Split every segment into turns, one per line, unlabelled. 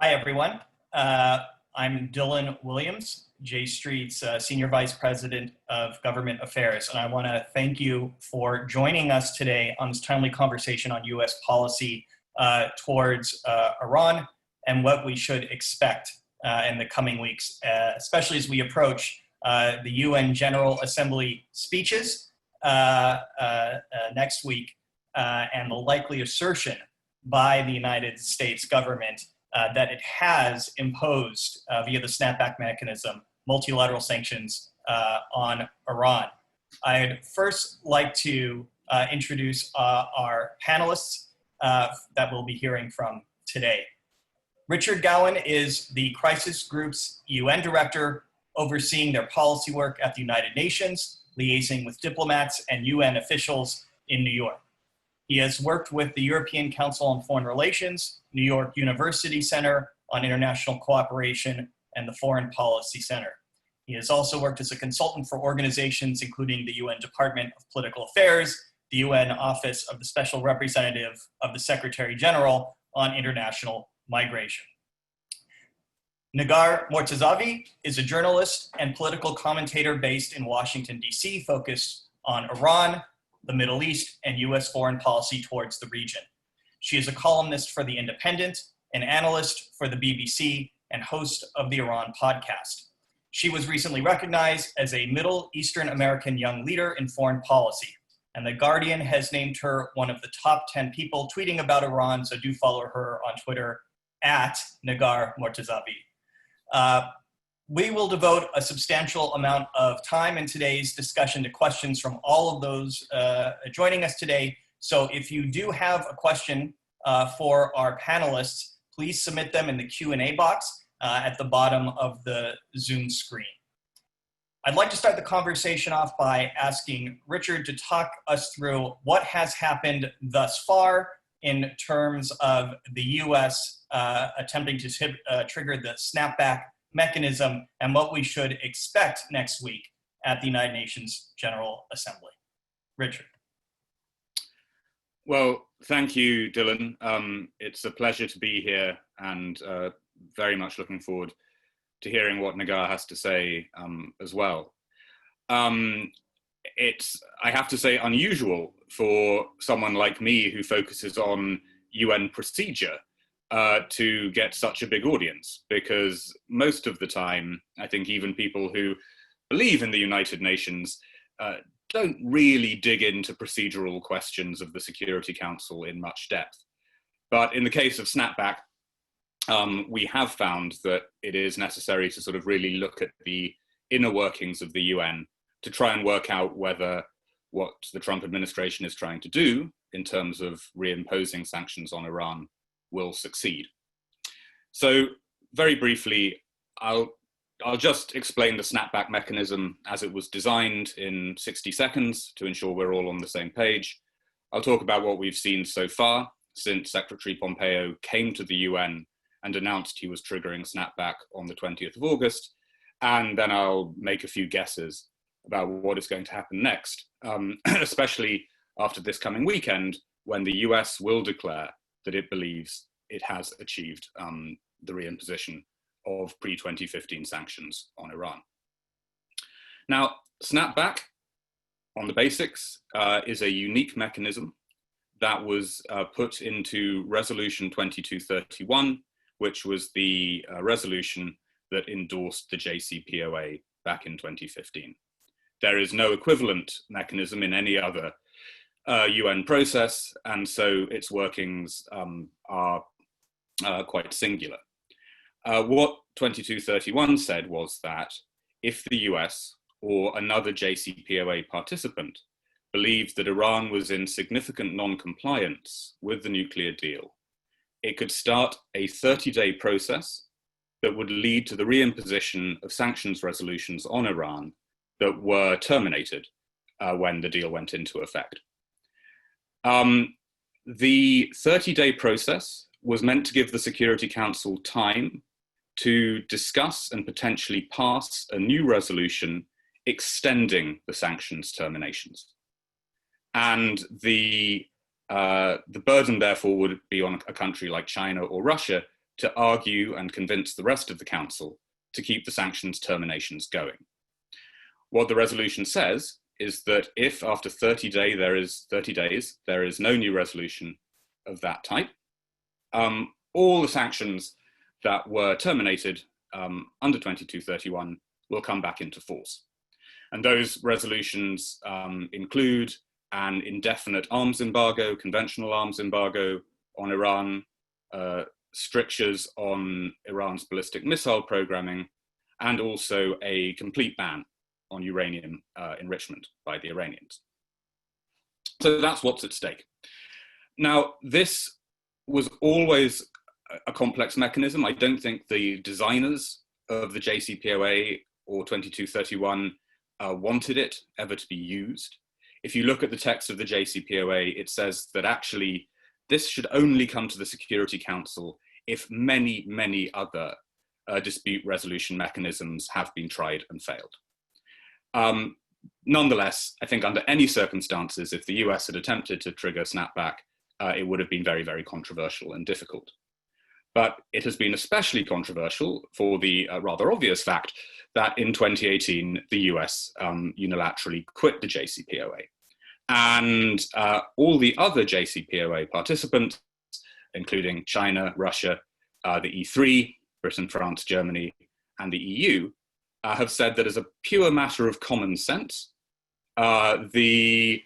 Hi, everyone. I'm Dylan Williams, J Street's Senior Vice President of Government Affairs, and I want to thank you for joining us today on this timely conversation on U.S. policy towards Iran and what we should expect in the coming weeks, especially as we approach the UN General Assembly speeches next week and the likely assertion by the United States government that it has imposed, via the snapback mechanism, multilateral sanctions on Iran. I'd first like to introduce our panelists that we'll be hearing from today. Richard Gowan is the Crisis Group's UN Director, overseeing their policy work at the United Nations, liaising with diplomats and UN officials in New York. He has worked with the European Council on Foreign Relations, New York University Center on International Cooperation, and the Foreign Policy Center. He has also worked as a consultant for organizations including the UN Department of Political Affairs, the UN Office of the Special Representative of the Secretary General on International Migration. Negar Mortazavi is a journalist and political commentator based in Washington, D.C., focused on Iran, the Middle East, and U.S. foreign policy towards the region. She is a columnist for The Independent, an analyst for the BBC, and host of the Iran podcast. She was recently recognized as a Middle Eastern American young leader in foreign policy, and The Guardian has named her one of the top 10 people tweeting about Iran, so do follow her on Twitter at Negar Mortazavi. We will devote a substantial amount of time in today's discussion to questions from all of those joining us today. So if you do have a question for our panelists, please submit them in the Q&A box at the bottom of the Zoom screen. I'd like to start the conversation off by asking Richard to talk us through what has happened thus far in terms of the U.S. Attempting to trigger the snapback mechanism and what we should expect next week at the United Nations General Assembly. Richard.
Well, thank you, Dylan. It's a pleasure to be here and very much looking forward to hearing what Negar has to say as well. It's, I have to say, unusual for someone like me who focuses on UN procedure to get such a big audience, because most of the time, I think even people who believe in the United Nations don't really dig into procedural questions of the Security Council in much depth. But in the case of snapback, we have found that it is necessary to sort of really look at the inner workings of the UN to try and work out whether what the Trump administration is trying to do in terms of reimposing sanctions on Iran will succeed. So very briefly, I'll just explain the snapback mechanism as it was designed in 60 seconds to ensure we're all on the same page. I'll talk about what we've seen so far since Secretary Pompeo came to the UN and announced he was triggering snapback on the 20th of August. And then I'll make a few guesses about what is going to happen next, especially after this coming weekend, when the US will declare that it believes it has achieved the reimposition of pre-2015 sanctions on Iran. Now, snapback, on the basics, is a unique mechanism that was put into Resolution 2231, which was the resolution that endorsed the JCPOA back in 2015. There is no equivalent mechanism in any other UN process, and so its workings are quite singular. What 2231 said was that if the US or another JCPOA participant believed that Iran was in significant non-compliance with the nuclear deal, it could start a 30-day process that would lead to the reimposition of sanctions resolutions on Iran that were terminated when the deal went into effect. The 30-day process was meant to give the Security Council time to discuss and potentially pass a new resolution extending the sanctions terminations. And the burden, therefore, would be on a country like China or Russia to argue and convince the rest of the Council to keep the sanctions terminations going. What the resolution says is that if after 30 days there is no new resolution of that type, all the sanctions that were terminated under 2231 will come back into force. And those resolutions include an indefinite arms embargo, conventional arms embargo on Iran, strictures on Iran's ballistic missile programming, and also a complete ban on uranium enrichment by the Iranians. So that's what's at stake. Now, this was always a complex mechanism. I don't think the designers of the JCPOA or 2231 wanted it ever to be used. If you look at the text of the JCPOA, it says that actually this should only come to the Security Council if many, many other dispute resolution mechanisms have been tried and failed. Nonetheless, I think under any circumstances, if the US had attempted to trigger snapback, it would have been very, very controversial and difficult. But it has been especially controversial for the rather obvious fact that in 2018, the US unilaterally quit the JCPOA. And all the other JCPOA participants, including China, Russia, the E3, Britain, France, Germany, and the EU, have said that as a pure matter of common sense, the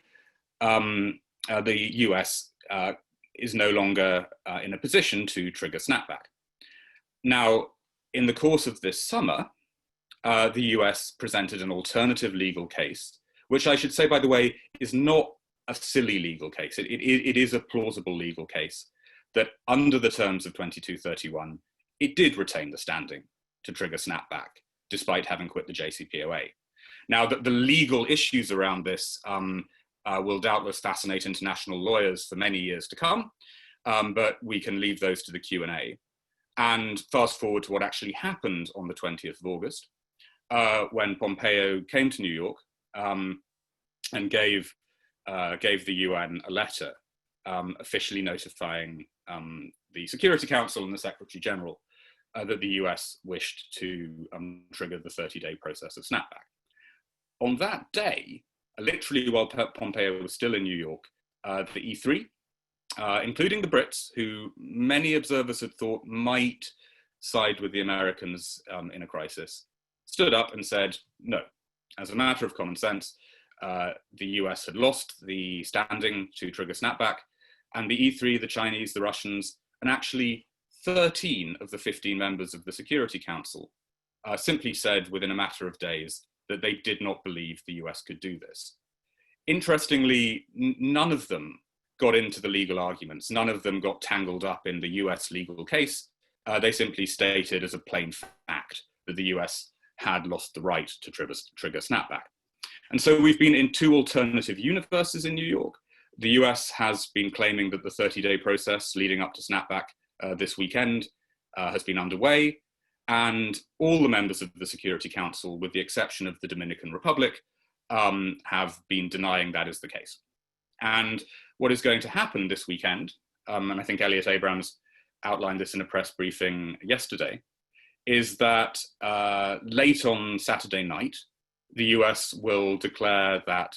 US is no longer in a position to trigger snapback. Now, in the course of this summer, the US presented an alternative legal case, which I should say, by the way, is not a silly legal case. It is a plausible legal case that under the terms of 2231, it did retain the standing to trigger snapback, despite having quit the JCPOA. Now, the legal issues around this will doubtless fascinate international lawyers for many years to come, but we can leave those to the Q&A. And fast forward to what actually happened on the 20th of August, when Pompeo came to New York and gave the UN a letter officially notifying the Security Council and the Secretary General that the US wished to trigger the 30-day process of snapback. On that day, literally while Pompeo was still in New York, the E3, including the Brits, who many observers had thought might side with the Americans in a crisis, stood up and said, no, as a matter of common sense, the US had lost the standing to trigger snapback, and the E3, the Chinese, the Russians, and actually 13 of the 15 members of the Security Council simply said within a matter of days that they did not believe the US could do this. Interestingly, none of them got into the legal arguments. None of them got tangled up in the US legal case. They simply stated as a plain fact that the US had lost the right to trigger snapback. And so we've been in two alternative universes in New York. The US has been claiming that the 30-day process leading up to snapback this weekend has been underway, and all the members of the Security Council, with the exception of the Dominican Republic, have been denying that is the case. And what is going to happen this weekend, and I think Elliot Abrams outlined this in a press briefing yesterday, is that late on Saturday night, the US will declare that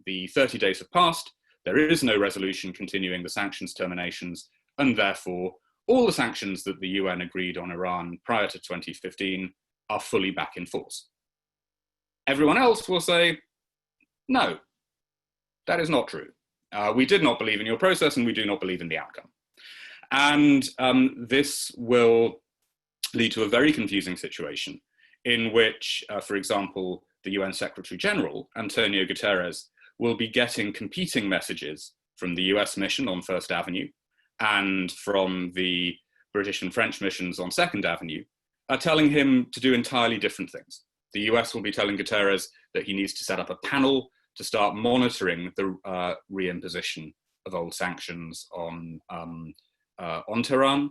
the 30 days have passed, there is no resolution continuing the sanctions terminations, and therefore all the sanctions that the UN agreed on Iran prior to 2015 are fully back in force. Everyone else will say, no, that is not true. We did not believe in your process and we do not believe in the outcome. And this will lead to a very confusing situation in which, for example, the UN Secretary General, Antonio Guterres, will be getting competing messages from the US mission on First Avenue and from the British and French missions on Second Avenue, telling him to do entirely different things. The US will be telling Guterres that he needs to set up a panel to start monitoring the reimposition of old sanctions on Tehran.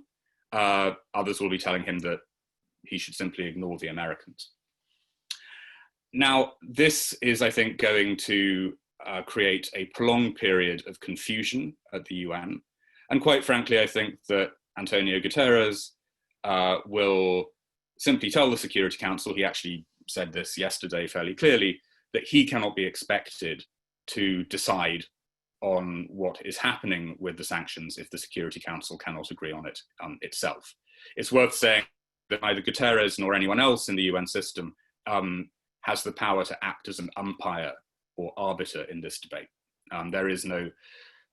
Others will be telling him that he should simply ignore the Americans. Now, this is, I think, going to create a prolonged period of confusion at the UN. And quite frankly, I think that Antonio Guterres will simply tell the Security Council, he actually said this yesterday fairly clearly, that he cannot be expected to decide on what is happening with the sanctions if the Security Council cannot agree on it itself. It's worth saying that neither Guterres nor anyone else in the UN system has the power to act as an umpire or arbiter in this debate. There is no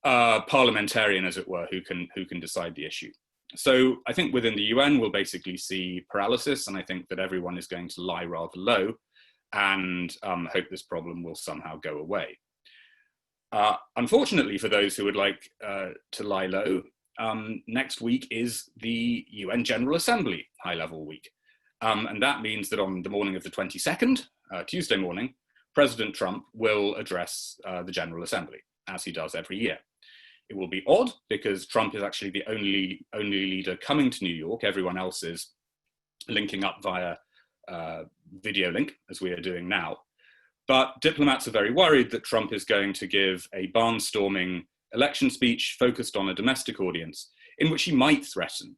parliamentarian, as it were, who can decide the issue. So I think within the UN, we'll basically see paralysis, and I think that everyone is going to lie rather low and hope this problem will somehow go away. Unfortunately, for those who would like to lie low, next week is the UN General Assembly high-level week. And that means that on the morning of the 22nd, Tuesday morning, President Trump will address the General Assembly, as he does every year. It will be odd because Trump is actually the only leader coming to New York. Everyone else is linking up via video link, as we are doing now. But diplomats are very worried that Trump is going to give a barnstorming election speech focused on a domestic audience in which he might threaten,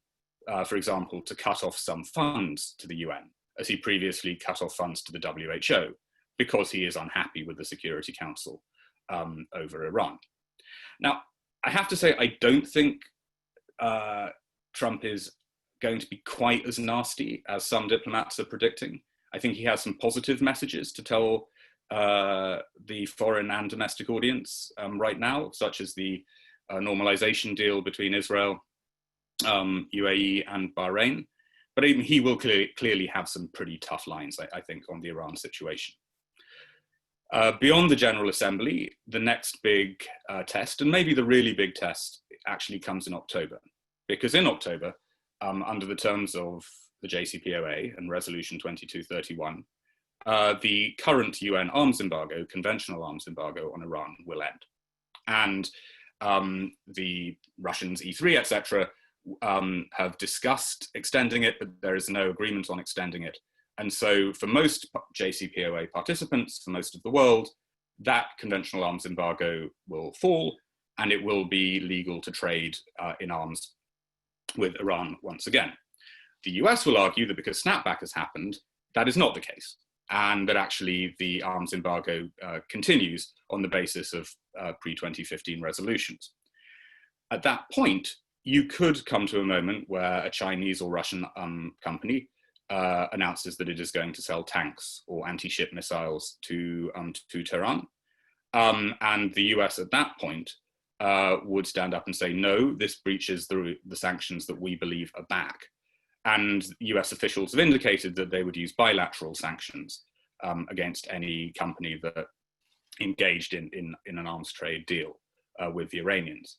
for example, to cut off some funds to the UN, as he previously cut off funds to the WHO, because he is unhappy with the Security Council over Iran. Now, I have to say, I don't think Trump is going to be quite as nasty as some diplomats are predicting. I think he has some positive messages to tell the foreign and domestic audience right now, such as the normalization deal between Israel, UAE and Bahrain. But even he will clearly have some pretty tough lines, I think, on the Iran situation. Beyond the General Assembly, the next big test, and maybe the really big test, actually comes in October. Because in October, under the terms of the JCPOA and Resolution 2231, the current UN arms embargo, conventional arms embargo on Iran, will end. And the Russians, E3, etc., have discussed extending it, but there is no agreement on extending it. And so for most JCPOA participants, for most of the world, that conventional arms embargo will fall, and it will be legal to trade in arms with Iran once again. The US will argue that because Snapback has happened, that is not the case, and that actually the arms embargo continues on the basis of pre-2015 resolutions. At that point, you could come to a moment where a Chinese or Russian company announces that it is going to sell tanks or anti-ship missiles to Tehran. And the US at that point would stand up and say, no, this breaches the sanctions that we believe are back. And US officials have indicated that they would use bilateral sanctions against any company that engaged in an arms trade deal with the Iranians.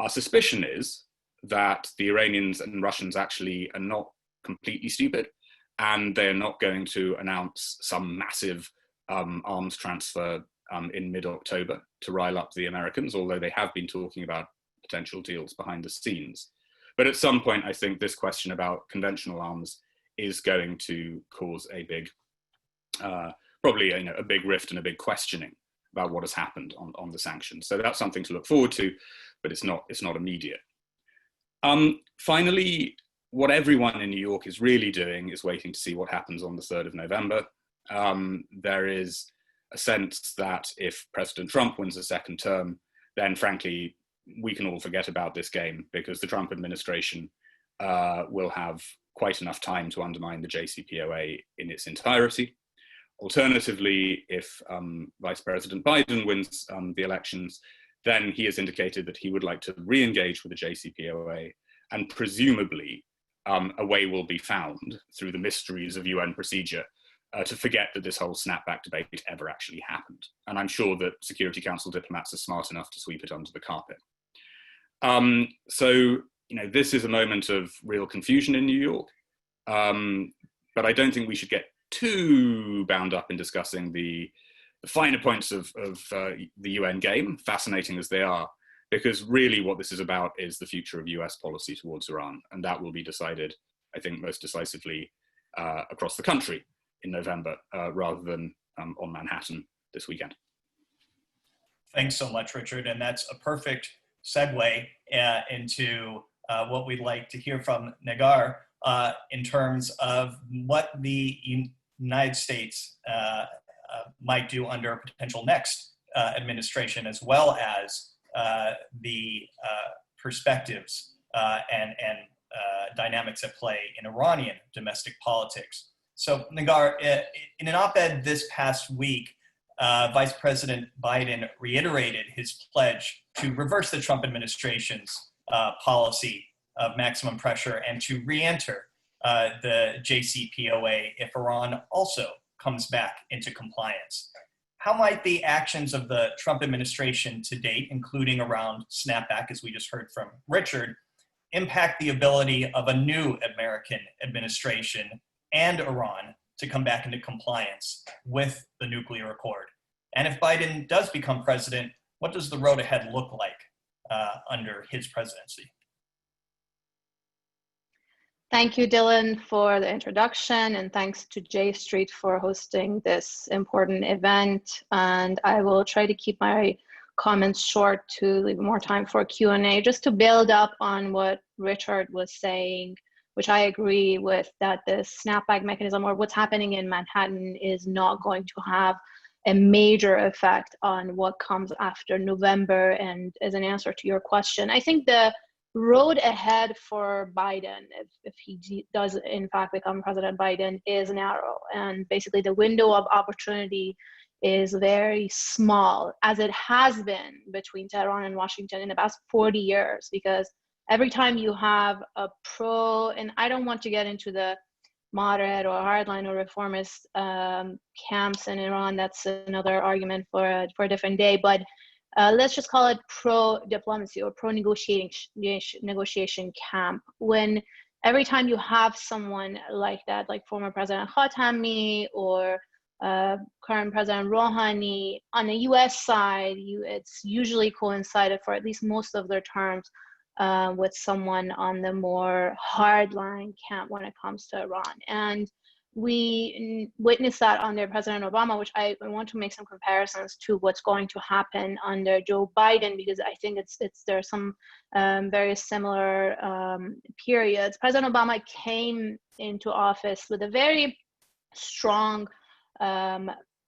Our suspicion is that the Iranians and Russians actually are not completely stupid, and they're not going to announce some massive arms transfer in mid-October to rile up the Americans, although they have been talking about potential deals behind the scenes. But at some point, I think this question about conventional arms is going to cause a big, probably a big rift and a big questioning about what has happened on the sanctions. So that's something to look forward to, but it's not immediate. Finally, what everyone in New York is really doing is waiting to see what happens on the 3rd of November. There is a sense that if President Trump wins a second term, then frankly, we can all forget about this game, because the Trump administration will have quite enough time to undermine the JCPOA in its entirety. Alternatively, if Vice President Biden wins the elections, then he has indicated that he would like to re-engage with the JCPOA, and presumably a way will be found through the mysteries of UN procedure to forget that this whole snapback debate ever actually happened. And I'm sure that Security Council diplomats are smart enough to sweep it under the carpet. So, this is a moment of real confusion in New York, but I don't think we should get too bound up in discussing the finer points of the UN game, fascinating as they are, because really what this is about is the future of US policy towards Iran, and that will be decided, I think, most decisively across the country in November, rather than on Manhattan this weekend.
Thanks so much, Richard, and that's a perfect segue into what we'd like to hear from Negar in terms of what the United States might do under a potential next administration, as well as the perspectives and dynamics at play in Iranian domestic politics. So, Negar, in an op-ed this past week, Vice President Biden reiterated his pledge to reverse the Trump administration's policy of maximum pressure and to re-enter the JCPOA if Iran also comes back into compliance. How might the actions of the Trump administration to date, including around Snapback, as we just heard from Richard, impact the ability of a new American administration and Iran to come back into compliance with the nuclear accord? And if Biden does become president, what does the road ahead look like under his presidency?
Thank you, Dylan, for the introduction, and thanks to J Street for hosting this important event. And I will try to keep my comments short to leave more time for Q&A, just to build up on what Richard was saying, which I agree with, that the snapback mechanism or what's happening in Manhattan is not going to have a major effect on what comes after November. And as an answer to your question, I think the road ahead for Biden, if he does in fact become President Biden, is narrow. And basically the window of opportunity is very small, as it has been between Tehran and Washington in the past 40 years, because every time you have a pro, and I don't want to get into the moderate or hardline or reformist camps in Iran, that's another argument for a different day, but let's just call it pro-diplomacy or pro-negotiation camp. When every time you have someone like that, like former President Khatami or current President Rouhani, on the US side, it's usually coincided for at least most of their terms with someone on the more hardline camp when it comes to Iran. And we witnessed that under President Obama, which I want to make some comparisons to what's going to happen under Joe Biden, because I think there are some very similar periods. President Obama came into office with a very strong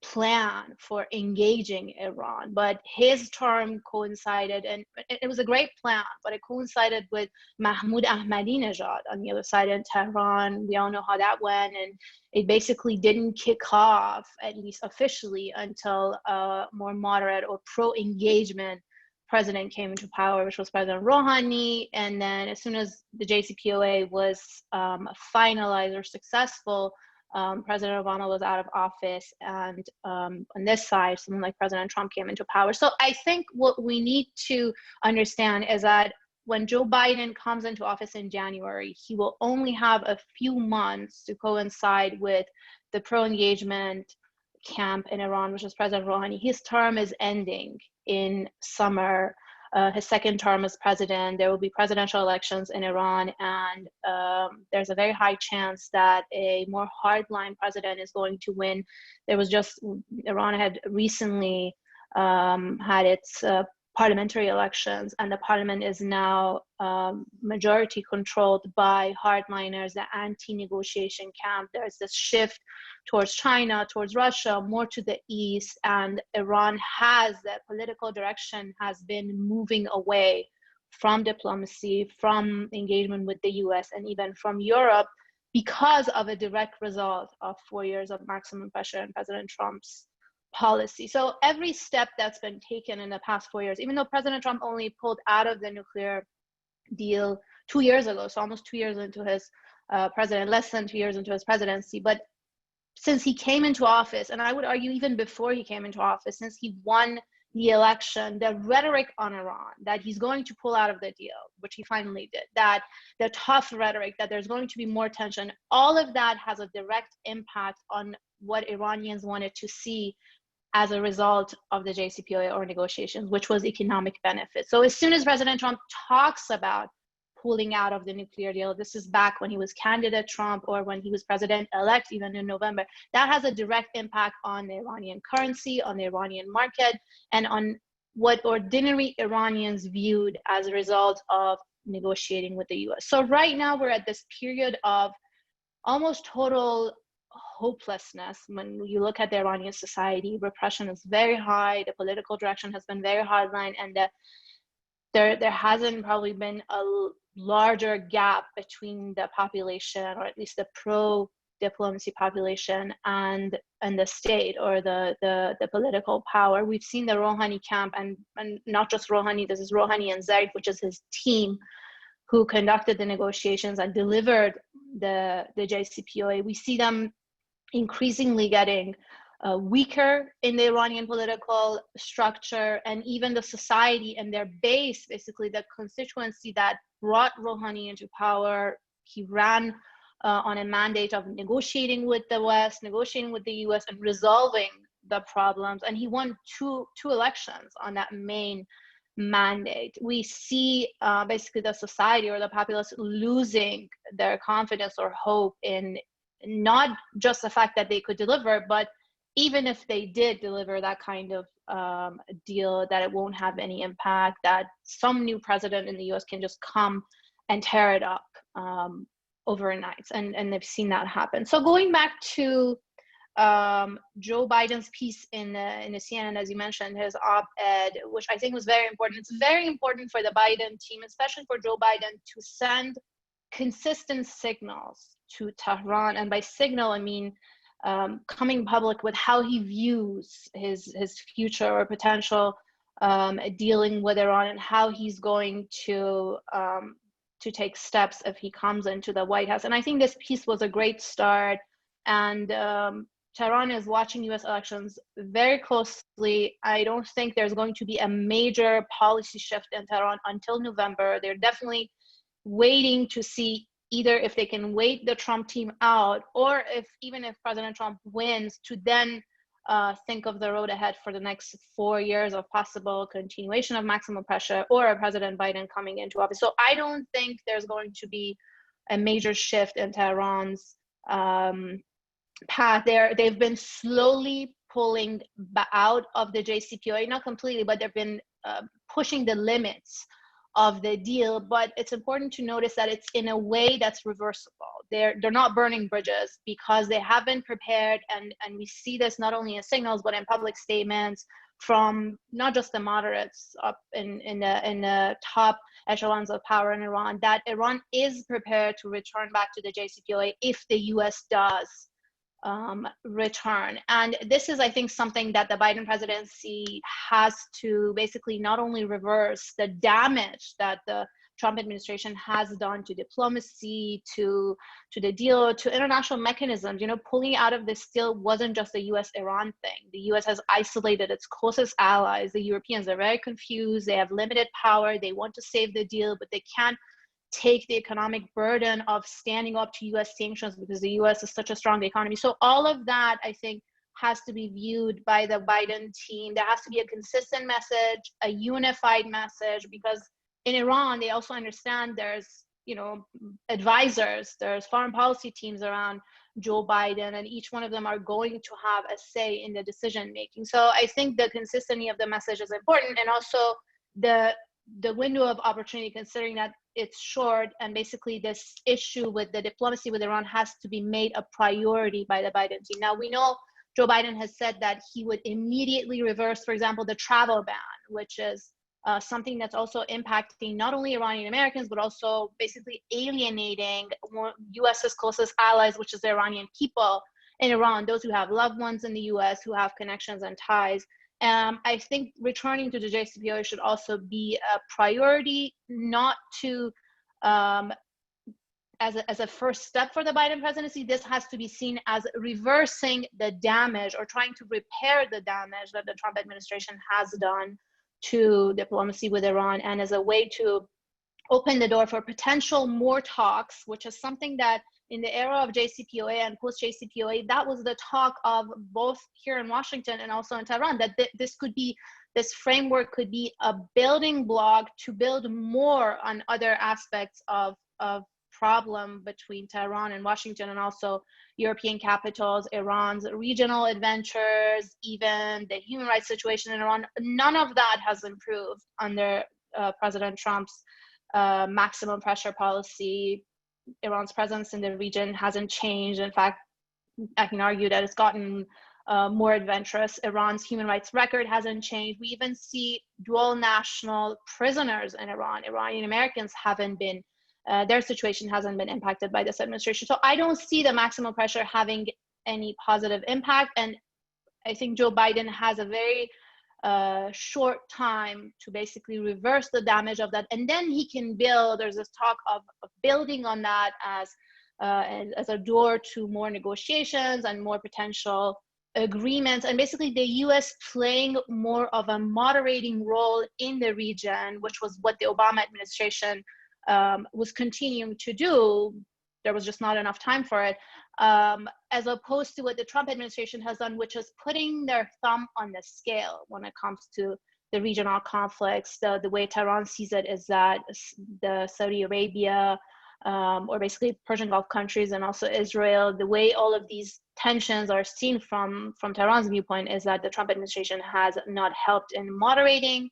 plan for engaging Iran, but his term coincided, and it was a great plan, but it coincided with Mahmoud Ahmadinejad on the other side in Tehran. We all know how that went, and it basically didn't kick off, at least officially, until a more moderate or pro-engagement president came into power, which was President Rouhani. And then as soon as the JCPOA was finalized or successful, President Obama was out of office, and on this side, someone like President Trump came into power. So I think what we need to understand is that when Joe Biden comes into office in January, he will only have a few months to coincide with the pro-engagement camp in Iran, which is President Rouhani. His term is ending in summer. His second term as president. There will be presidential elections in Iran, and there's a very high chance that a more hardline president is going to win. Iran had recently had its parliamentary elections, and the parliament is now majority controlled by hardliners, the anti-negotiation camp. There's this shift towards China, towards Russia, more to the east, and Iran the political direction has been moving away from diplomacy, from engagement with the US, and even from Europe, because of a direct result of 4 years of maximum pressure and President Trump's policy. So every step that's been taken in the past 4 years, even though President Trump only pulled out of the nuclear deal 2 years ago, so almost 2 years into his less than 2 years into his presidency, but since he came into office, and I would argue even before he came into office, since he won the election, the rhetoric on Iran that he's going to pull out of the deal, which he finally did, that the tough rhetoric, that there's going to be more tension, all of that has a direct impact on what Iranians wanted to see as a result of the JCPOA or negotiations, which was economic benefit. So as soon as President Trump talks about pulling out of the nuclear deal, this is back when he was candidate Trump or when he was president-elect, even in November, that has a direct impact on the Iranian currency, on the Iranian market, and on what ordinary Iranians viewed as a result of negotiating with the US. So right now we're at this period of almost total hopelessness. When you look at the Iranian society, repression is very high, the political direction has been very hardline, and there hasn't probably been a larger gap between the population, or at least the pro-diplomacy population, and the state or the political power. We've seen the Rouhani camp, and not just Rouhani, this is Rouhani and Zarif, which is his team, who conducted the negotiations and delivered the JCPOA. We see them increasingly getting weaker in the Iranian political structure, and even the society and their base, basically the constituency that brought Rouhani into power. He ran on a mandate of negotiating with the West, negotiating with the US, and resolving the problems. And he won two elections on that main mandate. We see basically the society or the populace losing their confidence or hope in not just the fact that they could deliver, but even if they did deliver that kind of deal, that it won't have any impact, that some new president in the US can just come and tear it up overnight. And they've seen that happen. So going back to Joe Biden's piece in the CNN, as you mentioned, his op-ed, which I think was very important. It's very important for the Biden team, especially for Joe Biden, to send consistent signals to Tehran. And by signal, I mean coming public with how he views his future or potential dealing with Iran, and how he's going to take steps if he comes into the White House. And I think this piece was a great start. And Tehran is watching US elections very closely. I don't think there's going to be a major policy shift in Tehran until November. They're definitely waiting to see either if they can wait the Trump team out, or even if President Trump wins, to then think of the road ahead for the next 4 years of possible continuation of maximum pressure, or a President Biden coming into office. So I don't think there's going to be a major shift in Tehran's path. They've been slowly pulling out of the JCPOA, not completely, but they've been pushing the limits of the deal. But it's important to notice that it's in a way that's reversible. They're not burning bridges, because they have been prepared, and we see this not only in signals but in public statements from not just the moderates up in the top echelons of power in Iran, that Iran is prepared to return back to the JCPOA if the US does return. And this is, I think, something that the Biden presidency has to basically not only reverse the damage that the Trump administration has done to diplomacy, to the deal, to international mechanisms. You know, pulling out of this deal wasn't just a US-Iran thing. The US has isolated its closest allies. The Europeans are very confused. They have limited power. They want to save the deal, but they can't take the economic burden of standing up to US sanctions, because the US is such a strong economy. So all of that, I think, has to be viewed by the Biden team. There has to be a consistent message, a unified message, because in Iran, they also understand there's, you know, advisors, there's foreign policy teams around Joe Biden, and each one of them are going to have a say in the decision making. So I think the consistency of the message is important, and also the window of opportunity, considering that it's short, and basically this issue with the diplomacy with Iran has to be made a priority by the Biden team. Now, we know Joe Biden has said that he would immediately reverse, for example, the travel ban, which is something that's also impacting not only Iranian Americans, but also basically alienating US's closest allies, which is the Iranian people in Iran, those who have loved ones in the US, who have connections and ties. I think returning to the JCPOA should also be a priority, not to, as a first step for the Biden presidency. This has to be seen as reversing the damage, or trying to repair the damage that the Trump administration has done to diplomacy with Iran, and as a way to open the door for potential more talks, which is something that in the era of JCPOA and post-JCPOA, that was the talk of both here in Washington and also in Tehran, that this framework could be a building block to build more on other aspects of problem between Tehran and Washington, and also European capitals, Iran's regional adventures, even the human rights situation in Iran. None of that has improved under President Trump's maximum pressure policy. Iran's presence in the region hasn't changed. In fact, I can argue that it's gotten more adventurous. Iran's human rights record hasn't changed. We even see dual national prisoners in Iran. Iranian Americans haven't been, their situation hasn't been impacted by this administration. So I don't see the maximum pressure having any positive impact. And I think Joe Biden has a very short time to basically reverse the damage of that. And then he can build, there's this talk of building on that as a door to more negotiations and more potential agreements, and basically the US playing more of a moderating role in the region, which was what the Obama administration was continuing to do. There was just not enough time for it, as opposed to what the Trump administration has done, which is putting their thumb on the scale when it comes to the regional conflicts. The way Tehran sees it is that the Saudi Arabia, or basically Persian Gulf countries and also Israel, the way all of these tensions are seen from Tehran's viewpoint is that the Trump administration has not helped in moderating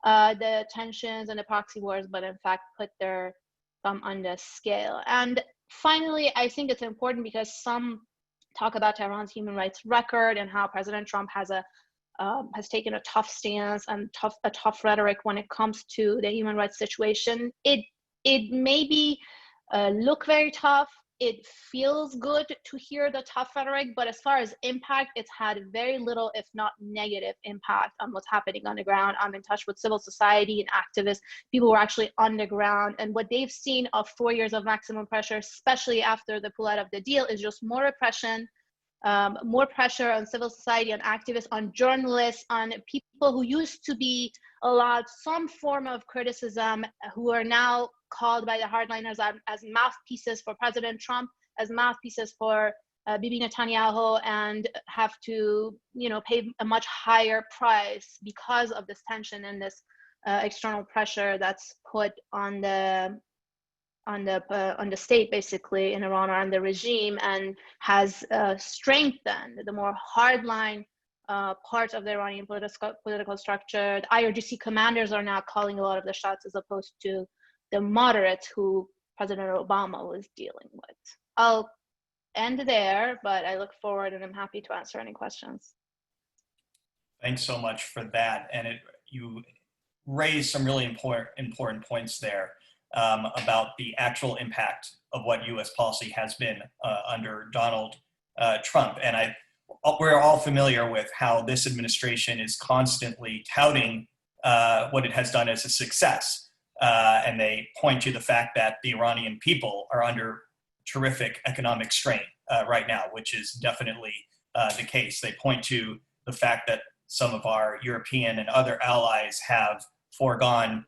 the tensions and the proxy wars, but in fact put their thumb on the scale. And finally, I think it's important because some talk about Tehran's human rights record and how President Trump has taken a tough stance and a tough rhetoric when it comes to the human rights situation. It maybe look very tough. It feels good to hear the tough rhetoric, but as far as impact, it's had very little, if not negative, impact on what's happening on the ground. I'm in touch with civil society and activists, people who are actually on the ground, and what they've seen of 4 years of maximum pressure, especially after the pullout of the deal, is just more repression, more pressure on civil society, on activists, on journalists, on people who used to be allowed some form of criticism, who are now called by the hardliners as mouthpieces for President Trump, as mouthpieces for Bibi Netanyahu, and have to, pay a much higher price because of this tension and this external pressure that's put on the state, basically, in Iran, or on the regime, and has strengthened the more hardline part of the Iranian political structure. The IRGC commanders are now calling a lot of the shots, as opposed to the moderates who President Obama was dealing with. I'll end there, but I look forward and I'm happy to answer any questions.
Thanks so much for that. And you raised some really important points there about the actual impact of what U.S. policy has been under Donald Trump. And we're all familiar with how this administration is constantly touting what it has done as a success. And they point to the fact that the Iranian people are under terrific economic strain right now, which is definitely the case. They point to the fact that some of our European and other allies have foregone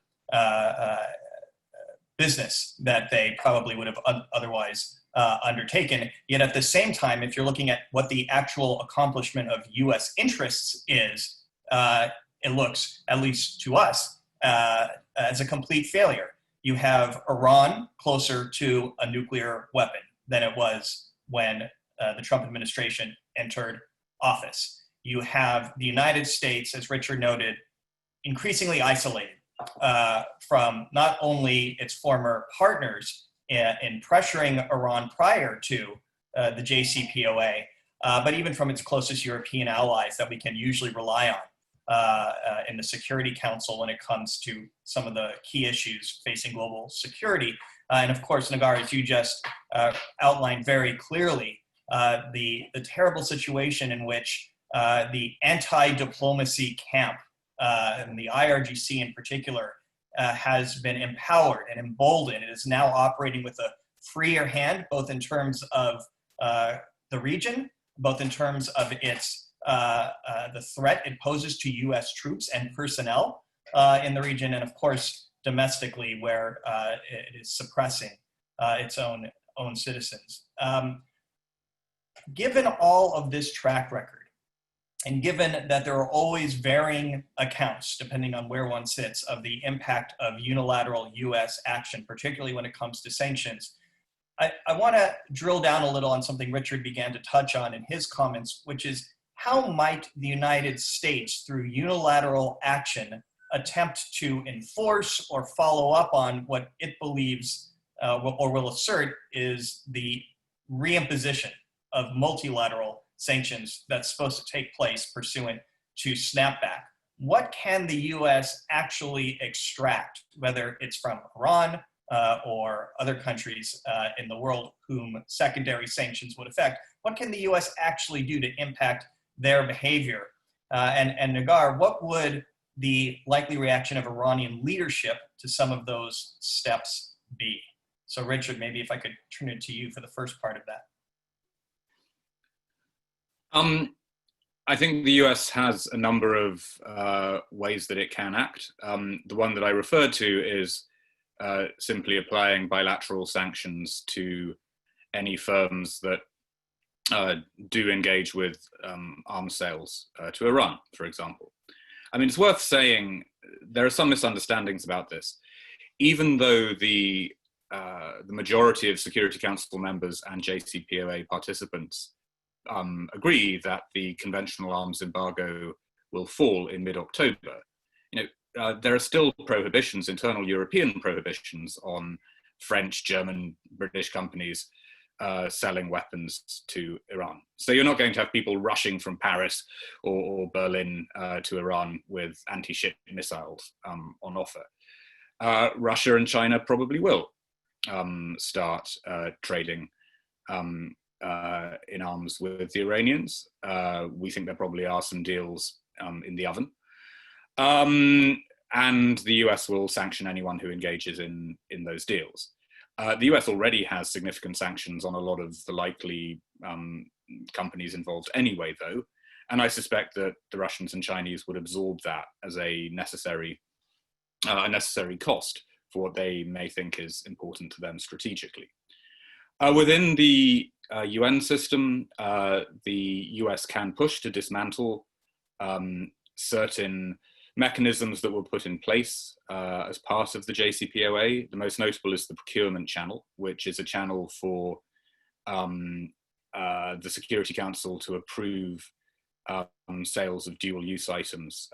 business that they probably would have otherwise undertaken. Yet at the same time, if you're looking at what the actual accomplishment of U.S. interests is, it looks, at least to us, as a complete failure. You have Iran closer to a nuclear weapon than it was when the Trump administration entered office. You have the United States, as Richard noted, increasingly isolated from not only its former partners in pressuring Iran prior to the JCPOA, but even from its closest European allies that we can usually rely on in the Security Council when it comes to some of the key issues facing global security. And of course, Negar, as you just outlined very clearly, the terrible situation in which the anti-diplomacy camp, and the IRGC in particular, has been empowered and emboldened. It is now operating with a freer hand, both in terms of the region, both in terms of its the threat it poses to U.S. troops and personnel in the region, and of course domestically, where it is suppressing its own citizens. Given all of this track record, and given that there are always varying accounts, depending on where one sits, of the impact of unilateral U.S. action, particularly when it comes to sanctions, I want to drill down a little on something Richard began to touch on in his comments, which is how might the United States, through unilateral action, attempt to enforce or follow up on what it believes or will assert is the reimposition of multilateral sanctions that's supposed to take place pursuant to Snapback. What can the US actually extract, whether it's from Iran or other countries in the world whom secondary sanctions would affect? What can the US actually do to impact their behavior? And Negar, what would the likely reaction of Iranian leadership to some of those steps be? So Richard, maybe if I could turn it to you for the first part of that.
I think the US has a number of ways that it can act. The one that I referred to is simply applying bilateral sanctions to any firms that do engage with arms sales to Iran, for example. I mean, it's worth saying there are some misunderstandings about this. Even though the majority of Security Council members and JCPOA participants agree that the conventional arms embargo will fall in mid-October, there are still prohibitions, internal European prohibitions on French, German, British companies selling weapons to Iran. So you're not going to have people rushing from Paris or Berlin to Iran with anti-ship missiles on offer. Russia and China probably will start trading in arms with the Iranians. We think there probably are some deals in the oven. And the US will sanction anyone who engages in those deals. The US already has significant sanctions on a lot of the likely companies involved anyway, though. And I suspect that the Russians and Chinese would absorb that as a necessary cost for what they may think is important to them strategically. Within the UN system, the US can push to dismantle certain mechanisms that were put in place as part of the JCPOA. The most notable is the procurement channel, which is a channel for the Security Council to approve sales of dual-use items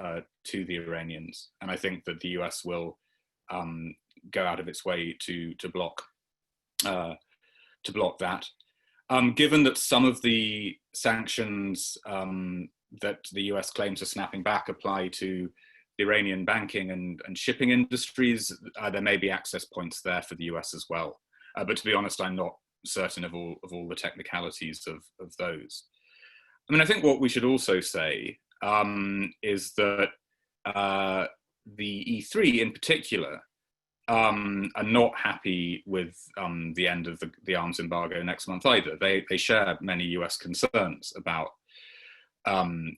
to the Iranians. And I think that the US will go out of its way to block that. Given that some of the sanctions that the US claims are snapping back apply to the Iranian banking and shipping industries, there may be access points there for the US as well. But to be honest, I'm not certain of all the technicalities of those. I mean, I think what we should also say is that the E3 in particular are not happy with the end of the arms embargo next month either. They share many US concerns about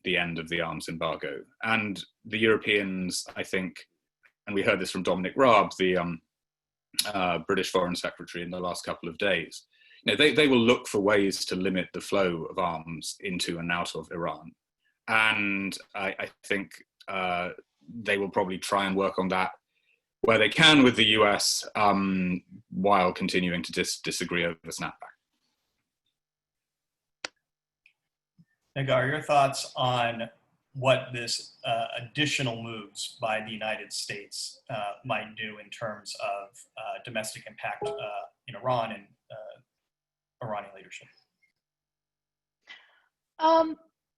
the end of the arms embargo. And the Europeans, I think, and we heard this from Dominic Raab, the British Foreign Secretary, in the last couple of days, they will look for ways to limit the flow of arms into and out of Iran. And I think they will probably try and work on that where they can with the US while continuing to disagree over the snapback.
Negar, your thoughts on what this additional moves by the United States might do in terms of domestic impact in Iran and Iranian leadership?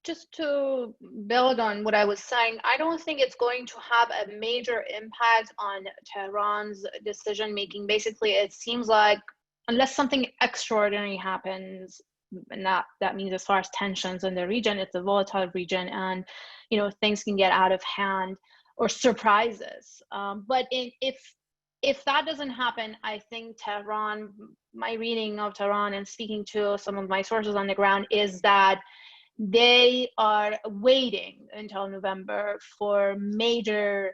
Just to build on what I was saying, I don't think it's going to have a major impact on Tehran's decision making. Basically, it seems like unless something extraordinary happens, and that means as far as tensions in the region, it's a volatile region, and things can get out of hand or surprises. But if that doesn't happen, I think Tehran, my reading of Tehran and speaking to some of my sources on the ground, is that they are waiting until November for major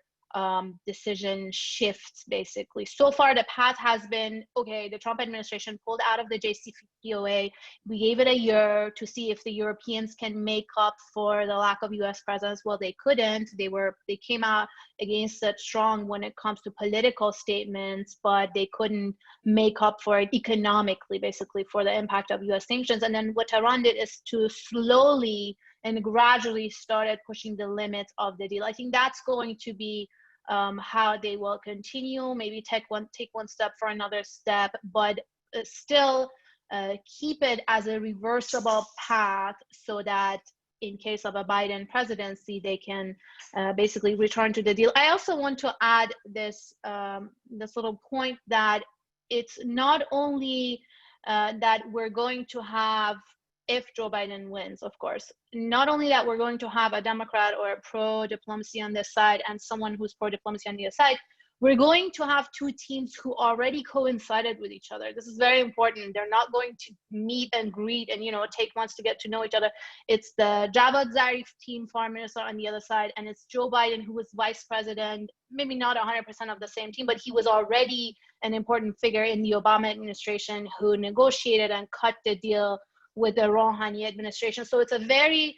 decision shifts, basically. So far, the path has been, okay, the Trump administration pulled out of the JCPOA. We gave it a year to see if the Europeans can make up for the lack of US presence. Well, they couldn't. They came out against it strong when it comes to political statements, but they couldn't make up for it economically, basically, for the impact of US sanctions. And then what Tehran did is to slowly and gradually started pushing the limits of the deal. I think that's going to be how they will continue, maybe take one step for another step, but still keep it as a reversible path so that in case of a Biden presidency, they can basically return to the deal. I also want to add this little point that it's not only that we're going to have, if Joe Biden wins, of course, not only that we're going to have a Democrat or a pro-diplomacy on this side and someone who's pro-diplomacy on the other side, we're going to have two teams who already coincided with each other. This is very important. They're not going to meet and greet and, take months to get to know each other. It's the Javad Zarif team, foreign minister, on the other side, and it's Joe Biden, who was vice president, maybe not 100% of the same team, but he was already an important figure in the Obama administration who negotiated and cut the deal with the Rouhani administration. So it's a very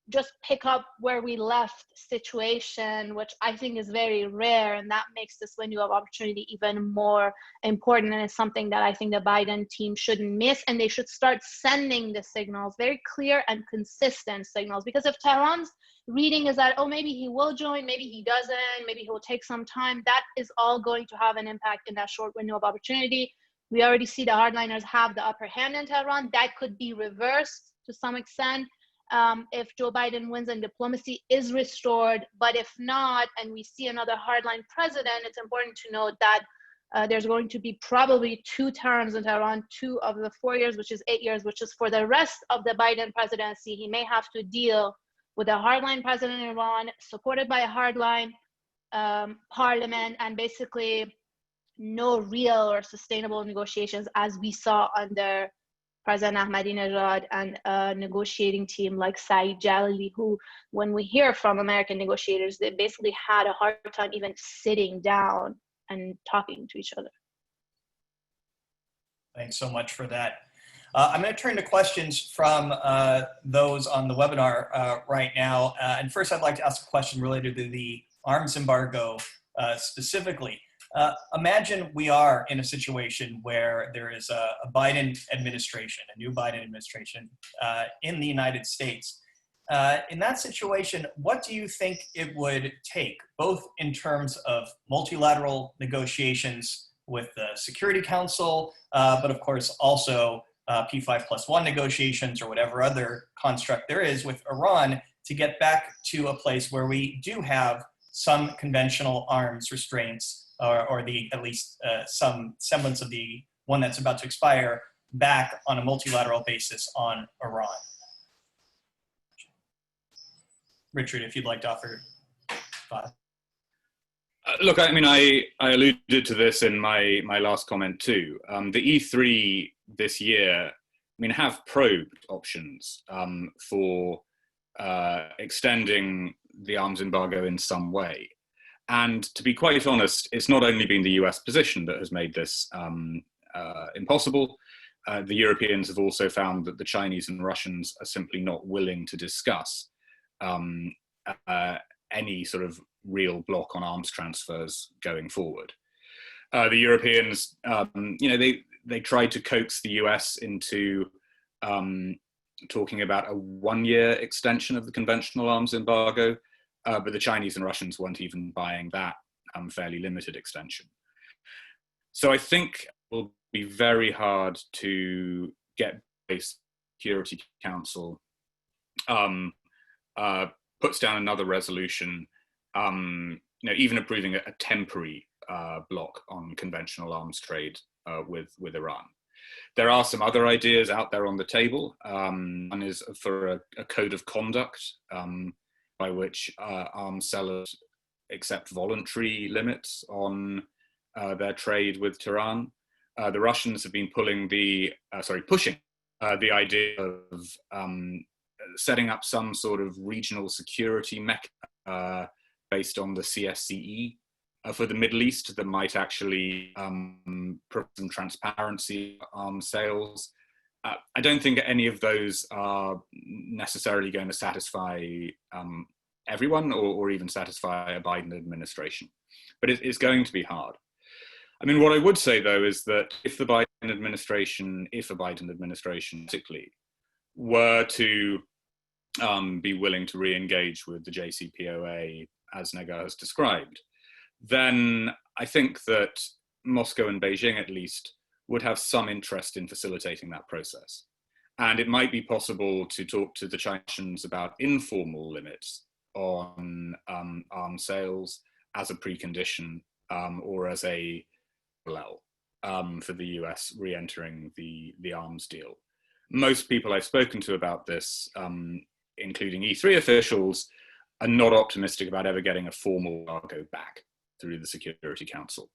just pick up where we left situation, which I think is very rare, and that makes this window of opportunity even more important, and it's something that I think the Biden team shouldn't miss, and they should start sending the signals, very clear and consistent signals, because if Tehran's reading is that, oh, maybe he will join, maybe he doesn't, maybe he will take some time, that is all going to have an impact in that short window of opportunity. We already see the hardliners have the upper hand in Tehran. That could be reversed to some extent if Joe Biden wins and diplomacy is restored. But if not, and we see another hardline president, it's important to note that there's going to be probably 2 terms in Tehran, 2 of the 4 years, which is 8 years, which is for the rest of the Biden presidency. He may have to deal with a hardline president in Iran, supported by a hardline parliament, and basically no real or sustainable negotiations, as we saw under President Ahmadinejad and a negotiating team like Saeed Jalili, who, when we hear from American negotiators, they basically had a hard time even sitting down and talking to each other.
Thanks so much for that. I'm going to turn to questions from those on the webinar right now. And first, I'd like to ask a question related to the arms embargo specifically. Imagine we are in a situation where there is a Biden administration, a new Biden administration in the United States. In that situation, what do you think it would take, both in terms of multilateral negotiations with the Security Council, but of course also P5+1 negotiations or whatever other construct there is with Iran, to get back to a place where we do have some conventional arms restraints, or at least some semblance of the one that's about to expire, back on a multilateral basis on Iran? Richard, if you'd like to offer thoughts.
Look, I mean, I alluded to this in my last comment too. The E3 this year, I mean, have probed options for extending the arms embargo in some way. And to be quite honest, it's not only been the US position that has made this impossible. The Europeans have also found that the Chinese and Russians are simply not willing to discuss any sort of real block on arms transfers going forward. The Europeans, they tried to coax the US into talking about a 1-year extension of the conventional arms embargo, but the Chinese and Russians weren't even buying that fairly limited extension. So I think it will be very hard to get the Security Council puts down another resolution, even approving a temporary block on conventional arms trade with Iran. There are some other ideas out there on the table. One is for a code of conduct by which arms sellers accept voluntary limits on their trade with Tehran. The Russians have been pushing the idea of setting up some sort of regional security mechanism based on the CSCE for the Middle East that might actually provide some transparency on sales. I don't think any of those are necessarily going to satisfy everyone or even satisfy a Biden administration, but it's going to be hard. I mean, what I would say though is that if a Biden administration particularly were to be willing to re-engage with the JCPOA as Negar has described, then I think that Moscow and Beijing, at least, would have some interest in facilitating that process. And it might be possible to talk to the Chinese about informal limits on arms sales as a precondition or as a parallel for the US re-entering the arms deal. Most people I've spoken to about this, including E3 officials, are not optimistic about ever getting a formal embargo back through the Security Council.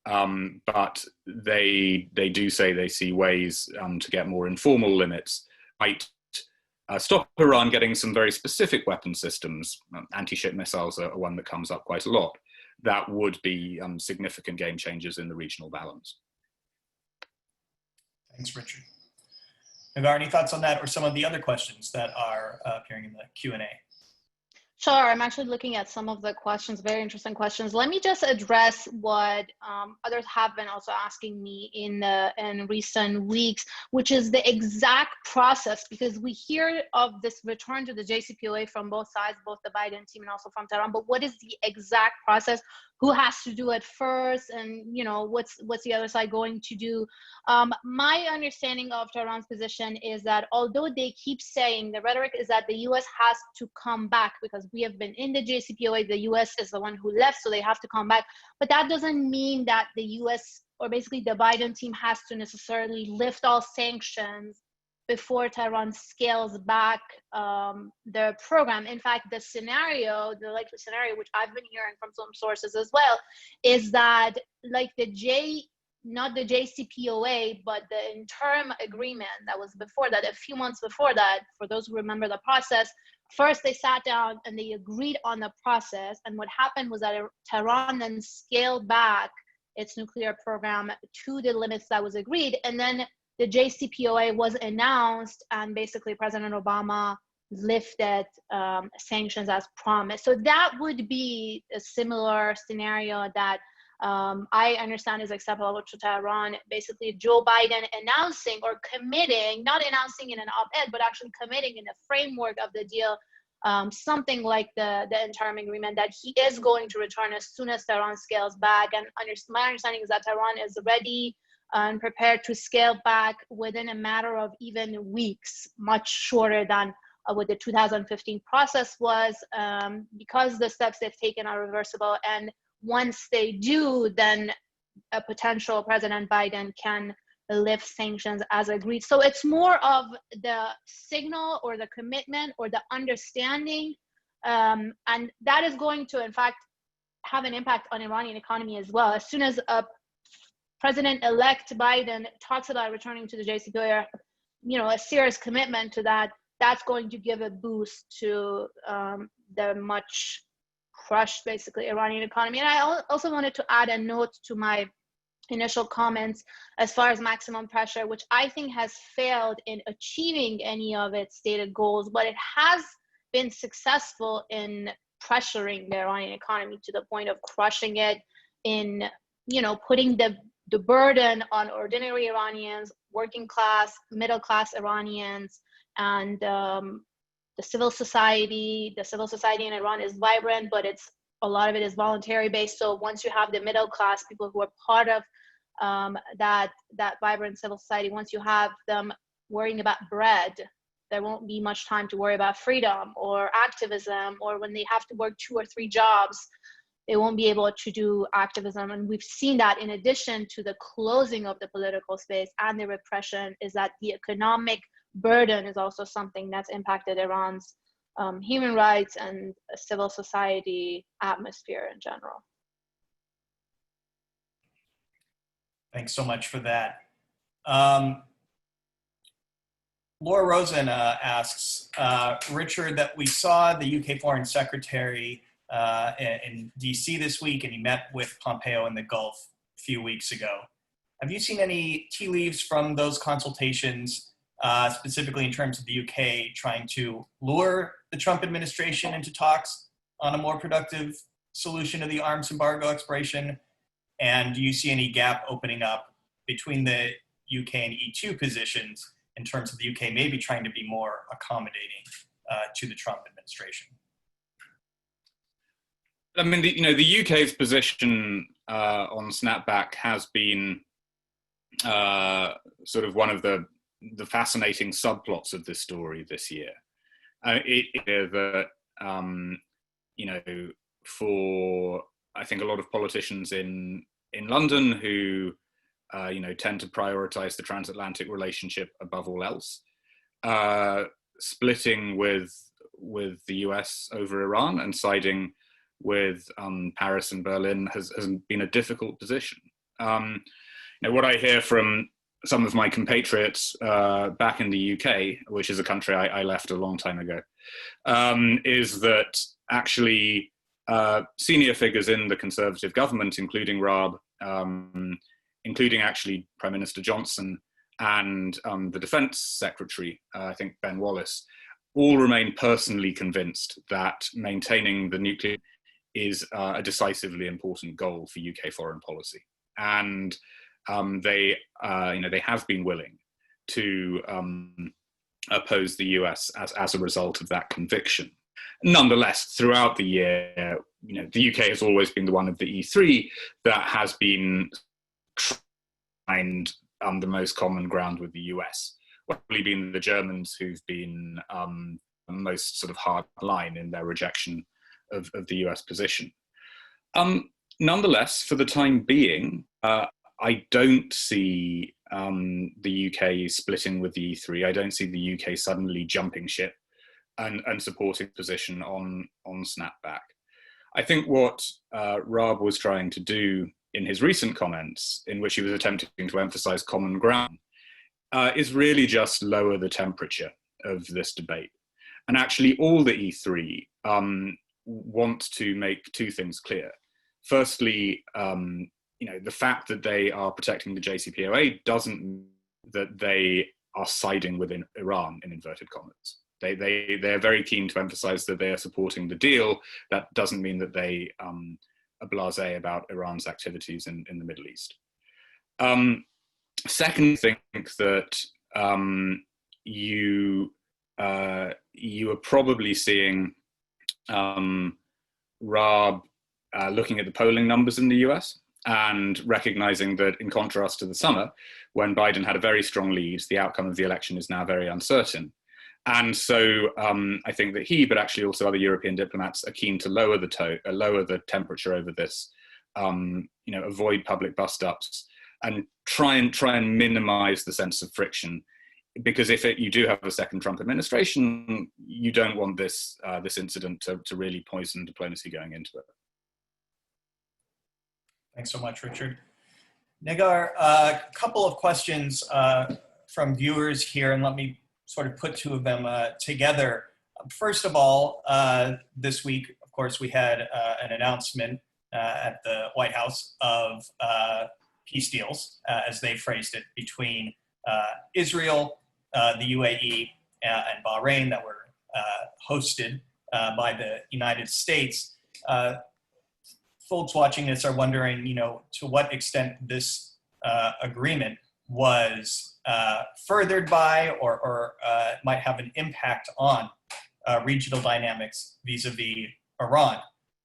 But they do say they see ways to get more informal limits, might stop Iran getting some very specific weapon systems. Anti-ship missiles are one that comes up quite a lot. That would be significant game changers in the regional balance.
Thanks, Richard. Negar, any thoughts on that or some of the other questions that are appearing in the Q&A?
Sure, I'm actually looking at some of the questions, very interesting questions. Let me just address what others have been also asking me in recent weeks, which is the exact process, because we hear of this return to the JCPOA from both sides, both the Biden team and also from Tehran, but what is the exact process? Who has to do it first? And, you know, what's the other side going to do? My understanding of Tehran's position is that although they keep saying, the rhetoric is that the US has to come back because we have been in the JCPOA, the US is the one who left, so they have to come back. But that doesn't mean that the US, or basically the Biden team, has to necessarily lift all sanctions before Tehran scales back their program. In fact, the likely scenario, which I've been hearing from some sources as well, is that like not the JCPOA, but the interim agreement that was before that, a few months before that, for those who remember the process, first they sat down and they agreed on the process. And what happened was that Tehran then scaled back its nuclear program to the limits that was agreed. And then the JCPOA was announced, and basically President Obama lifted sanctions as promised. So that would be a similar scenario that I understand is acceptable to Tehran. Basically, Joe Biden announcing or committing, not announcing in an op-ed, but actually committing in the framework of the deal, something like the interim agreement, that he is going to return as soon as Tehran scales back. And my understanding is that Tehran is ready and prepared to scale back within a matter of even weeks, much shorter than what the 2015 process was, because the steps they've taken are reversible. And once they do, then a potential President Biden can lift sanctions as agreed. So it's more of the signal or the commitment or the understanding, and that is going to, in fact, have an impact on Iranian economy as well. As soon as President-elect Biden talks about returning to the JCPOA, you know, a serious commitment to that, that's going to give a boost to the much crushed, basically, Iranian economy. And I also wanted to add a note to my initial comments as far as maximum pressure, which I think has failed in achieving any of its stated goals, but it has been successful in pressuring the Iranian economy to the point of crushing it, in, you know, putting the burden on ordinary Iranians, working class, middle class Iranians, and the civil society. The civil society in Iran is vibrant, but a lot of it is voluntary based. So once you have the middle class, people who are part of that vibrant civil society, once you have them worrying about bread, there won't be much time to worry about freedom or activism, or when they have to work 2 or 3 jobs, they won't be able to do activism. And we've seen that in addition to the closing of the political space and the repression, is that the economic burden is also something that's impacted Iran's human rights and civil society atmosphere in general.
Thanks so much for that. Laura Rosen asks, Richard, that we saw the UK Foreign Secretary in DC this week, and he met with Pompeo in the Gulf a few weeks ago. Have you seen any tea leaves from those consultations, specifically in terms of the UK trying to lure the Trump administration into talks on a more productive solution to the arms embargo expiration? And do you see any gap opening up between the UK and E2 positions in terms of the UK maybe trying to be more accommodating to the Trump administration?
I mean, the UK's position on Snapback has been sort of one of the fascinating subplots of this story this year. That for I think a lot of politicians in London who tend to prioritize the transatlantic relationship above all else, splitting with the US over Iran and siding with Paris and Berlin has been a difficult position. What I hear from some of my compatriots back in the UK, which is a country I left a long time ago, is that actually senior figures in the Conservative government, including Raab, including actually Prime Minister Johnson and the Defence Secretary, I think Ben Wallace, all remain personally convinced that maintaining the nuclear is a decisively important goal for UK foreign policy, and they have been willing to oppose the US as a result of that conviction. Nonetheless, throughout the year, the UK has always been the one of the E3 that has been trying the most common ground with the US. Probably been the Germans who've been most sort of hard line in their rejection of the US position. Nonetheless, for the time being, I don't see the UK splitting with the E3. I don't see the UK suddenly jumping ship and supporting position on Snapback. I think what Raab was trying to do in his recent comments, in which he was attempting to emphasize common ground, is really just lower the temperature of this debate. And actually all the E3 want to make two things clear. Firstly, the fact that they are protecting the JCPOA doesn't mean that they are siding with Iran, in inverted commas. They're very keen to emphasize that they are supporting the deal. That doesn't mean that they are blasé about Iran's activities in the Middle East. Second, I think that you are probably seeing Raab looking at the polling numbers in the US and recognizing that, in contrast to the summer, when Biden had a very strong lead, the outcome of the election is now very uncertain. And so I think that he, but actually also other European diplomats, are keen to lower the temperature over this, avoid public bust-ups, and try and minimize the sense of friction. Because if you do have a second Trump administration, you don't want this incident to really poison diplomacy going into it.
Thanks so much, Richard. Negar, a couple of questions from viewers here, and let me sort of put two of them together. First of all, this week, of course, we had an announcement at the White House of peace deals, as they phrased it, between Israel, the UAE, and Bahrain that were hosted by the United States. Folks watching this are wondering, to what extent this agreement was furthered by or might have an impact on regional dynamics vis-a-vis Iran.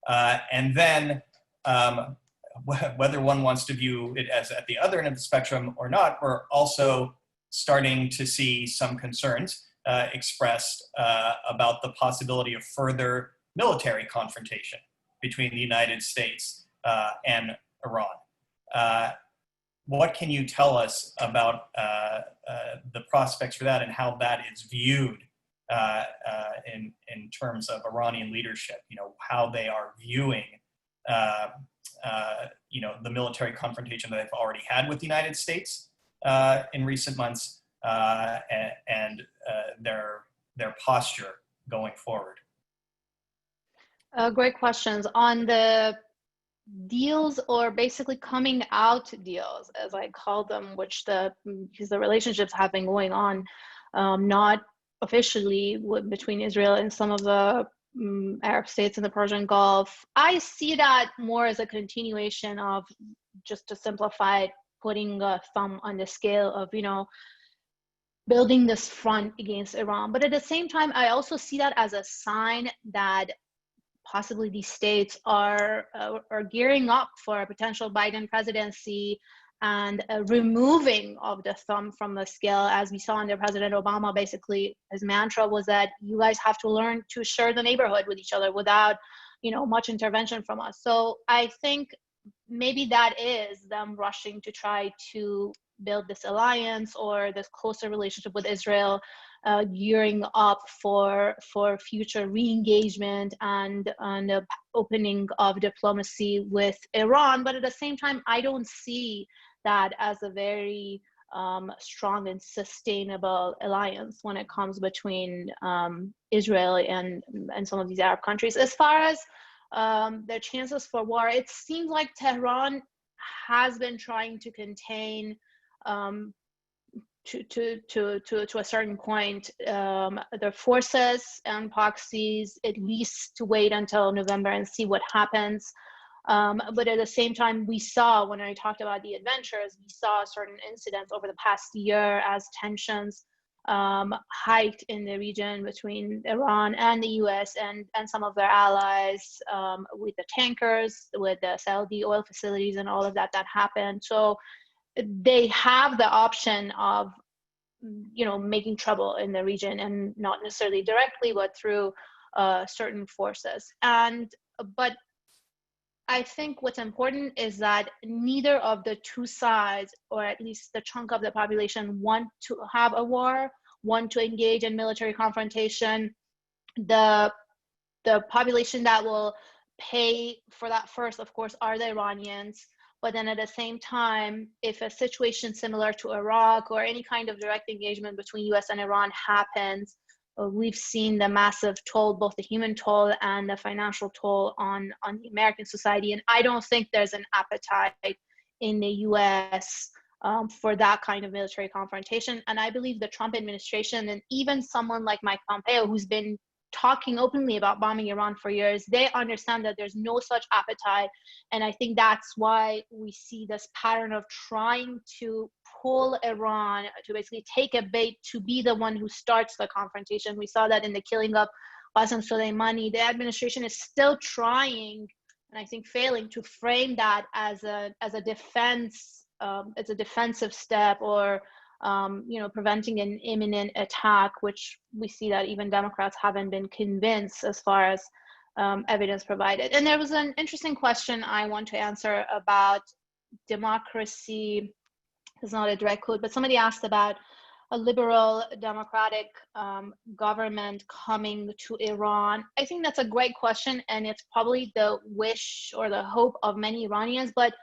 And then whether one wants to view it as at the other end of the spectrum or not, we're also starting to see some concerns expressed about the possibility of further military confrontation between the United States and Iran. What can you tell us about the prospects for that and how that is viewed in terms of Iranian leadership? How they are viewing the military confrontation that they've already had with the United States in recent months, and their posture going forward.
Great questions. On the deals, or basically coming out deals, as I call them, because the relationships have been going on, not officially between Israel and some of the Arab states in the Persian Gulf. I see that more as a continuation of, just to simplify it, putting a thumb on the scale of, building this front against Iran. But at the same time, I also see that as a sign that possibly these states are gearing up for a potential Biden presidency, and removing of the thumb from the scale, as we saw under President Obama. Basically, his mantra was that you guys have to learn to share the neighborhood with each other without, much intervention from us. So I think maybe that is them rushing to try to build this alliance or this closer relationship with Israel, gearing up for future re-engagement and the opening of diplomacy with Iran. But at the same time, I don't see that as a very strong and sustainable alliance when it comes between Israel and some of these Arab countries. As far as their chances for war, it seems like Tehran has been trying to contain to a certain point their forces and proxies, at least to wait until November and see what happens. But at the same time, we saw, when I talked about the adventures, we saw certain incidents over the past year as tensions hiked in the region between Iran and the US and some of their allies, with the tankers, with the Saudi oil facilities and all of that happened. So they have the option of, making trouble in the region, and not necessarily directly, but through certain forces. But I think what's important is that neither of the two sides, or at least the chunk of the population, want to have a war, want to engage in military confrontation. The population that will pay for that first, of course, are the Iranians. But then at the same time, if a situation similar to Iraq or any kind of direct engagement between US and Iran happens, we've seen the massive toll, both the human toll and the financial toll on the American society. And I don't think there's an appetite in the US for that kind of military confrontation. And I believe the Trump administration, and even someone like Mike Pompeo, who's been talking openly about bombing Iran for years, they understand that there's no such appetite. And I think that's why we see this pattern of trying to pull Iran to basically take a bait to be the one who starts the confrontation. We saw that in the killing of Qasem Soleimani. The administration is still trying, and I think failing, to frame that as a defense. It's a defensive step, or preventing an imminent attack, which we see that even Democrats haven't been convinced as far as evidence provided. And there was an interesting question I want to answer about democracy. It's not a direct quote, but somebody asked about a liberal democratic government coming to Iran. I think that's a great question, and it's probably the wish or the hope of many Iranians, but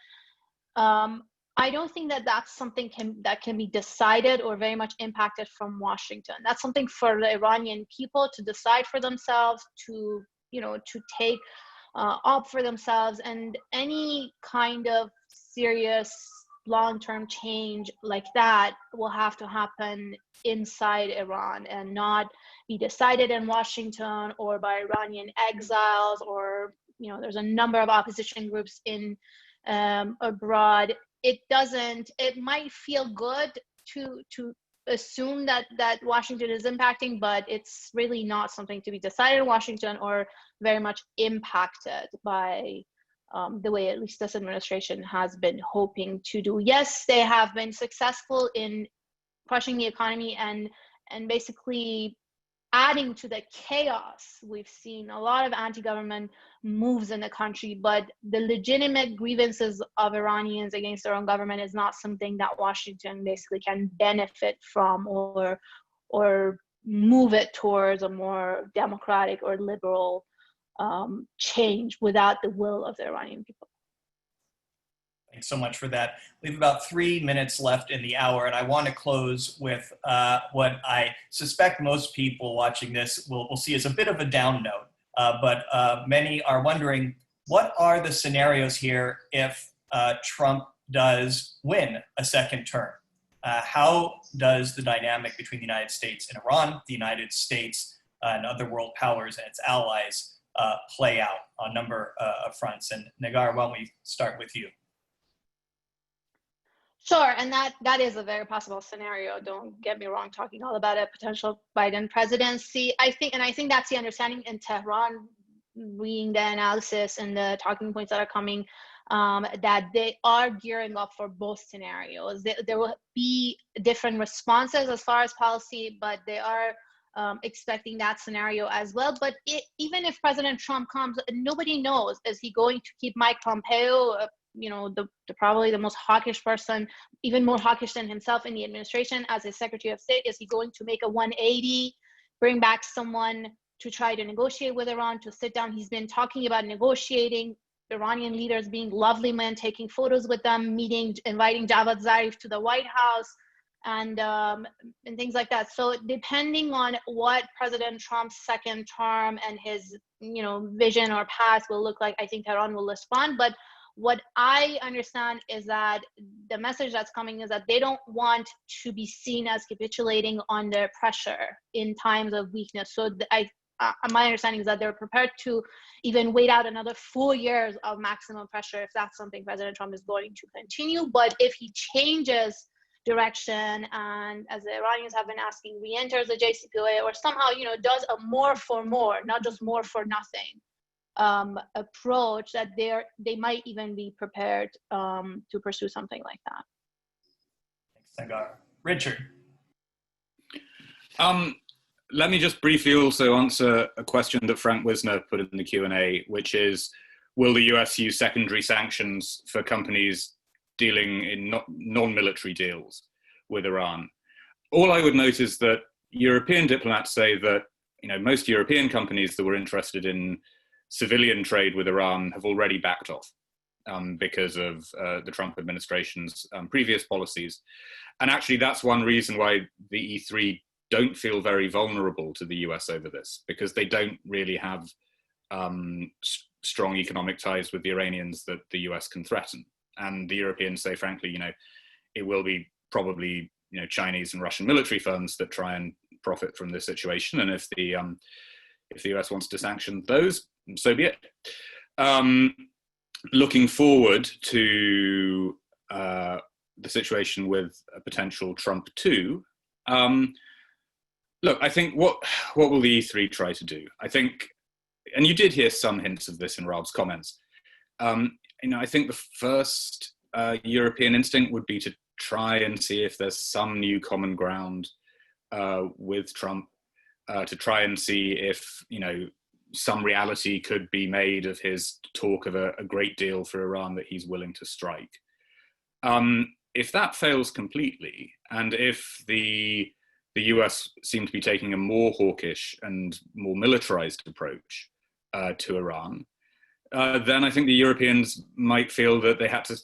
I don't think that that's something that can be decided or very much impacted from Washington. That's something for the Iranian people to decide for themselves, to take up for themselves. And any kind of serious long-term change like that will have to happen inside Iran and not be decided in Washington or by Iranian exiles, or there's a number of opposition groups in abroad. It might feel good to assume that Washington is impacting, but it's really not something to be decided in Washington or very much impacted by the way at least this administration has been hoping to do. Yes, they have been successful in crushing the economy and basically adding to the chaos. We've seen a lot of anti-government moves in the country, but the legitimate grievances of Iranians against their own government is not something that Washington basically can benefit from or move it towards a more democratic or liberal change without the will of the Iranian people.
Thanks so much for that. We have about 3 minutes left in the hour, and I want to close with what I suspect most people watching this will see as a bit of a down note. But many are wondering, what are the scenarios here if Trump does win a second term? How does the dynamic between the United States and Iran, the United States and other world powers and its allies play out on a number of fronts? And Negar, why don't we start with you?
Sure, and that is a very possible scenario. Don't get me wrong, talking all about a potential Biden presidency. I think that's the understanding in Tehran. reading the analysis and the talking points that are coming, that they are gearing up for both scenarios. There will be different responses as far as policy, but they are expecting that scenario as well. But even if President Trump comes, nobody knows. Is he going to keep Mike Pompeo, probably the most hawkish person, even more hawkish than himself in the administration, as his Secretary of State? Is he going to make a 180, bring back someone to try to negotiate with Iran, to sit down? He's been talking about negotiating, Iranian leaders being lovely men, taking photos with them, meeting, inviting Javad Zarif to the White House, and things like that. So depending on what President Trump's second term and his vision or path will look like, I think Tehran will respond. But what I understand is that the message that's coming is that they don't want to be seen as capitulating under pressure in times of weakness. So my understanding is that they're prepared to even wait out another 4 years of maximum pressure if that's something President Trump is going to continue. But if he changes direction and, as the Iranians have been asking, re-enters the JCPOA, or somehow does a more for more, not just more for nothing approach, that they might even be prepared to pursue something like that.
Thanks, Negar. Richard.
Let me just briefly also answer a question that Frank Wisner put in the Q&A, which is, will the US use secondary sanctions for companies dealing in non-military deals with Iran? All I would note is that European diplomats say that most European companies that were interested in civilian trade with Iran have already backed off because of the Trump administration's previous policies. And actually, that's one reason why the E3 don't feel very vulnerable to the US over this, because they don't really have strong economic ties with the Iranians that the US can threaten. And the Europeans say, frankly, it will be probably Chinese and Russian military firms that try and profit from this situation. And if the US wants to sanction those, so be it. Looking forward to the situation with a potential Trump 2. Look, I think what will the E3 try to do? I think, and you did hear some hints of this in Rob's comments. I think the first European instinct would be to try and see if there's some new common ground with Trump, to try and see if, some reality could be made of his talk of a great deal for Iran that he's willing to strike. If that fails completely, and if the US seem to be taking a more hawkish and more militarized approach to Iran, then I think the Europeans might feel that they had to,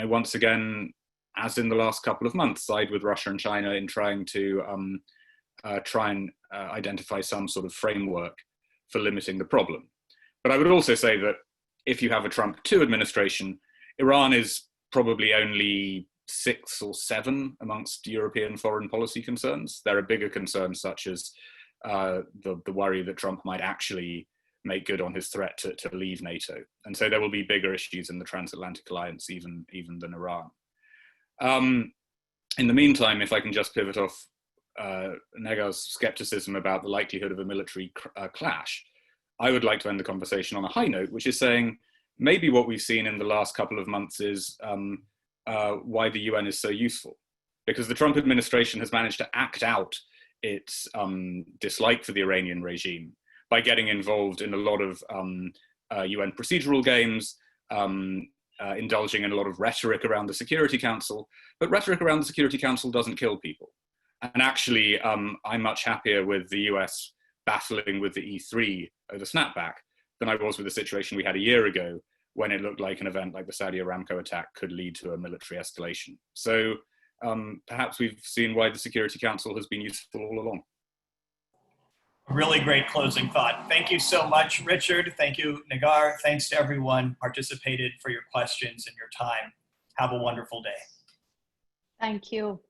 once again, as in the last couple of months, side with Russia and China in trying to identify some sort of framework for limiting the problem. But I would also say that if you have a Trump 2 administration, Iran is probably only 6 or 7 amongst European foreign policy concerns. There are bigger concerns such as the worry that Trump might actually make good on his threat to leave NATO. And so there will be bigger issues in the transatlantic alliance even than Iran. In the meantime, if I can just pivot off Negar's skepticism about the likelihood of a military clash, I would like to end the conversation on a high note, which is saying maybe what we've seen in the last couple of months is why the UN is so useful. Because the Trump administration has managed to act out its dislike for the Iranian regime by getting involved in a lot of UN procedural games, indulging in a lot of rhetoric around the Security Council. But rhetoric around the Security Council doesn't kill people. And actually, I'm much happier with the US battling with the E3 over Snapback than I was with the situation we had a year ago when it looked like an event like the Saudi Aramco attack could lead to a military escalation. So perhaps we've seen why the Security Council has been useful all along.
Really great closing thought. Thank you so much, Richard. Thank you, Negar. Thanks to everyone who participated for your questions and your time. Have a wonderful day.
Thank you.